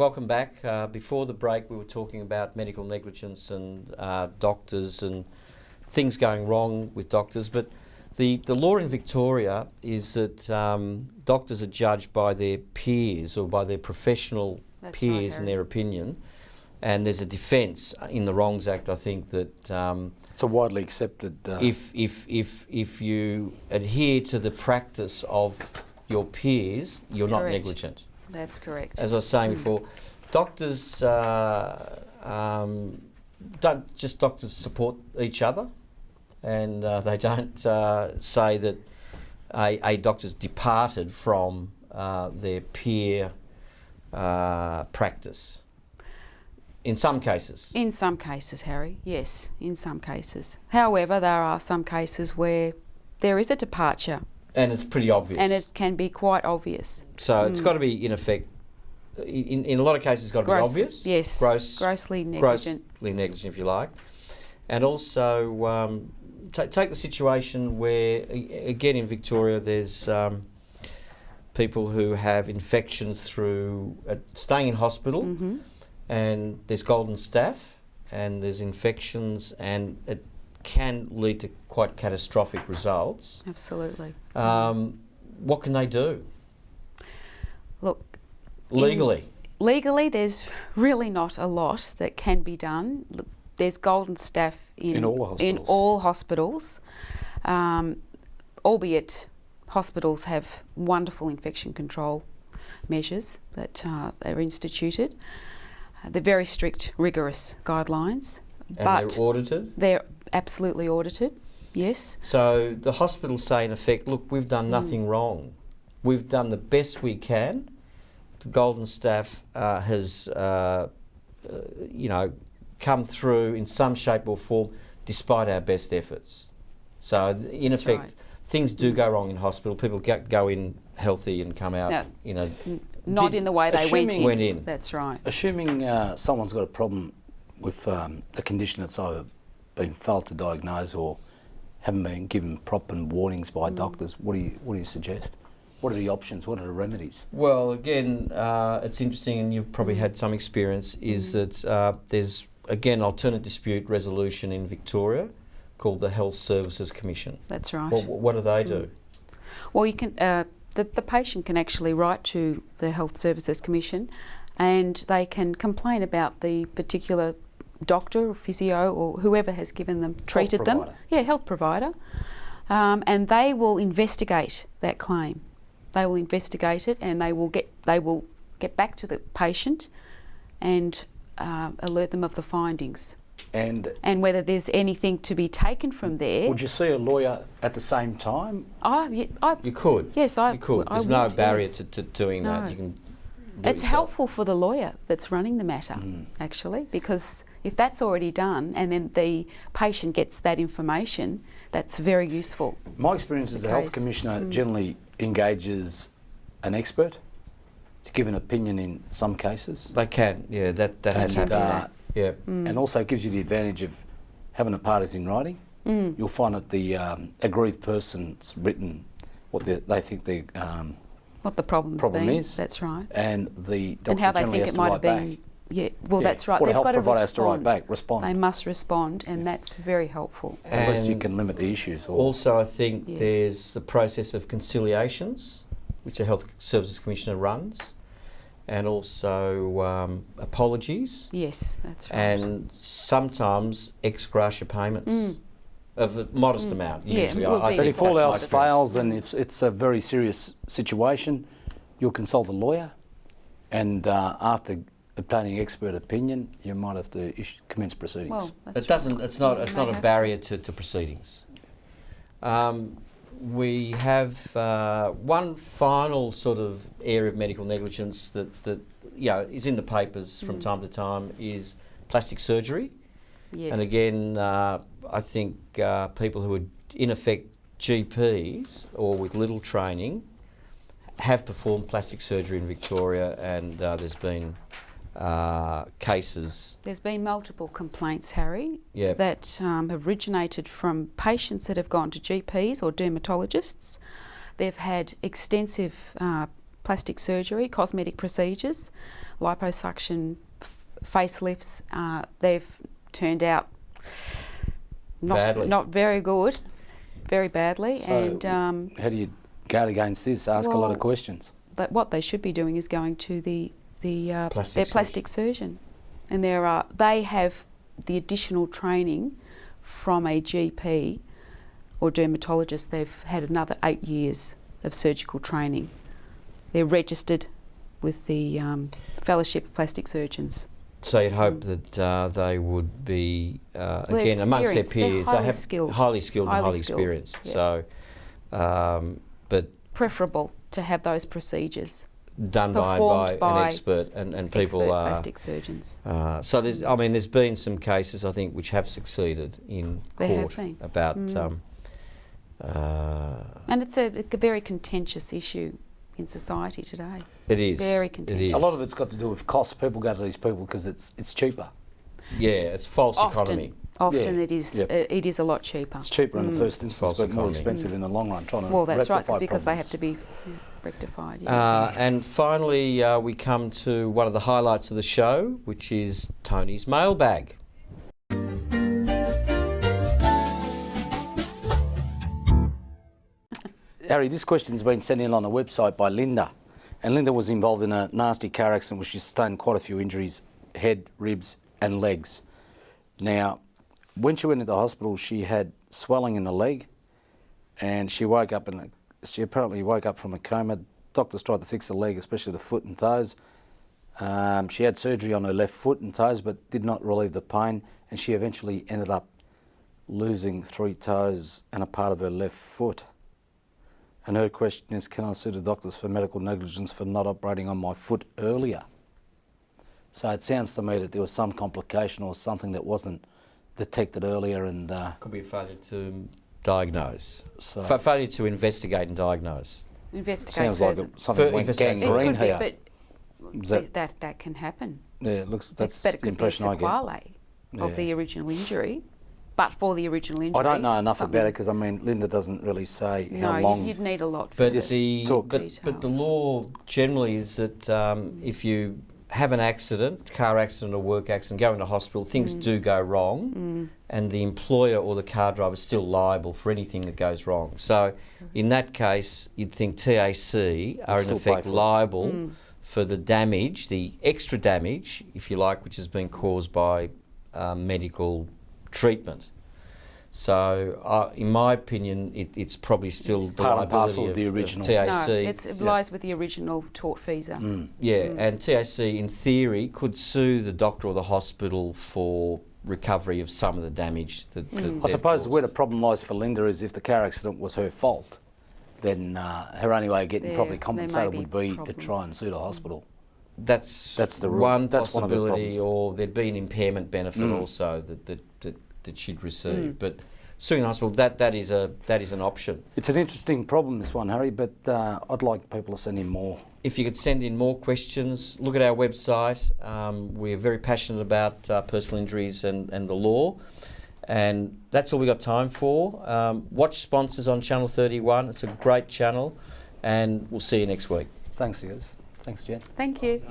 welcome back. Before the break, we were talking about medical negligence and doctors and things going wrong with doctors. But the law in Victoria is that doctors are judged by their peers or by their professional peers and their opinion. And there's a defence in the Wrongs Act, I think, that it's a widely accepted. If you adhere to the practice of your peers, you're not negligent. That's correct. As I was saying before, doctors doctors support each other, and they don't say that a doctor's departed from their peer practice. In some cases. In some cases, Harry, yes, in some cases. However, there are some cases where there is a departure. And it's pretty obvious. And it can be quite obvious. So it's got to be, in effect, in a lot of cases it's got to be obvious. Yes, grossly negligent. Grossly negligent, if you like. And also take the situation where, again in Victoria, there's people who have infections through staying in hospital, and there's golden staph, and there's infections, and it can lead to quite catastrophic results. Absolutely. What can they do? Look, legally, there's really not a lot that can be done. Look, there's golden staph in all hospitals, albeit hospitals have wonderful infection control measures that are instituted. They're very strict, rigorous guidelines. And they're audited? They're absolutely audited, yes. So the hospitals say, in effect, look, we've done nothing wrong. We've done the best we can. The golden staph has, come through in some shape or form despite our best efforts. So in effect, things do go wrong in hospital. People go in healthy and come out, not in the way they went in. in. That's right. Assuming someone's got a problem with a condition that's either been failed to diagnose or haven't been given proper warnings by doctors, what do you suggest? What are the options? What are the remedies? Well, again, it's interesting, and you've probably had some experience, is that there's, again, alternate dispute resolution in Victoria called the Health Services Commission. That's right. Well, what do they do? Well, you can the patient can actually write to the Health Services Commission, and they can complain about the particular doctor or physio or whoever has given them, treated them. Yeah, health provider. And they will investigate that claim. They will investigate it, and they will get back to the patient and alert them of the findings. And whether there's anything to be taken from there. Would you see a lawyer at the same time? You could. Yes, you could. There's no barrier to doing that. You can do it's helpful for the lawyer that's running the matter, actually, because if that's already done and then the patient gets that information, that's very useful. My experience is the Health Commissioner generally engages an expert to give an opinion in some cases. They can, yeah, that has happened. And also gives you the advantage of having the parties in writing. You'll find that the aggrieved person's written what they think what the problem is. That's right. And the doctor and how they think it might have been. Back. Yeah, well, that's right. What They've a health got to provider has to write back, respond. They must respond, and that's very helpful. Unless you can limit the issues. Also, I think there's the process of conciliations, which the Health Services Commissioner runs, and also apologies. Yes, that's right. And sometimes ex gratia payments of a modest amount. Usually, I think if all else fails and if it's a very serious situation, you'll consult a lawyer, and after obtaining expert opinion, you might have to commence proceedings. Well, It's not a barrier to proceedings. We have one final sort of area of medical negligence that is in the papers from time to time is plastic surgery. Yes. And again, I think people who are in effect GPs or with little training have performed plastic surgery in Victoria, and there's been cases. There's been multiple complaints, Harry, Yep. that have originated from patients that have gone to GPs or dermatologists. They've had extensive plastic surgery, cosmetic procedures, liposuction, facelifts. They've turned out not very good, very badly. So and how do you guard against this? Ask a lot of questions. But what they should be doing is going to their plastic surgeon, and they have the additional training from a GP or dermatologist. They've had another 8 years of surgical training. They're registered with the Fellowship of Plastic Surgeons. So you'd hope that they would be, again, amongst their peers, they're highly skilled and highly skilled, experienced. yeah. So, but preferable to have those procedures done by an expert and people expert plastic surgeons. So there's been some cases I think which have succeeded in court about. And it's a very contentious issue in society today. It is very contentious. It is. A lot of it's got to do with cost. People go to these people because it's cheaper. Yeah, it's false economy. Often it is. It is a lot cheaper. It's cheaper in the first instance, but more expensive in the long run. Trying to that's right, rectify because problems. they have to be rectified. Yeah. And finally, we come to one of the highlights of the show, which is Tony's mailbag. Harry, this question's been sent in on a website by Linda. And Linda was involved in a nasty car accident where she sustained quite a few injuries, head, ribs and legs. Now, when she went into the hospital, she had swelling in the leg and she woke up she apparently woke up from a coma. Doctors tried to fix the leg, especially the foot and toes. She had surgery on her left foot and toes but did not relieve the pain, and she eventually ended up losing 3 toes and a part of her left foot. And her question is, can I sue the doctors for medical negligence for not operating on my foot earlier? So it sounds to me that there was some complication or something that wasn't detected earlier, and could be a failure to diagnose. So Failure to investigate and diagnose. Investigate sounds further. like something went gangrene It could here. be, but that can happen. Yeah, that's But it the could impression be I a get. sequelae of the original injury. But for the original injury, I don't know enough about it because Linda doesn't really say how long. You'd need a lot. But for the law generally is that if you have an accident, car accident or work accident, go into hospital, things do go wrong, and the employer or the car driver is still liable for anything that goes wrong. So in that case, you'd think TAC are in effect liable for the damage, the extra damage, if you like, which has been caused by medical treatment. So, in my opinion, it's probably still the part and liability parcel of the original. TAC. No, it lies with the original tortfeasor. And TAC, in theory, could sue the doctor or the hospital for recovery of some of the damage that I suppose where the problem lies for Linda is if the car accident was her fault, then her only way of getting properly compensated would be to try and sue the hospital. That's the one that's one of the possibility, problems. or there'd be an impairment benefit also that she'd receive. But suing the hospital, that is an option. It's an interesting problem, this one, Harry, but I'd like people to send in more. If you could send in more questions, look at our website. We're very passionate about personal injuries and the law. And that's all we got time for. Watch sponsors on Channel 31. It's a great channel. And we'll see you next week. Thanks, guys. Thanks, Jen. Thank you.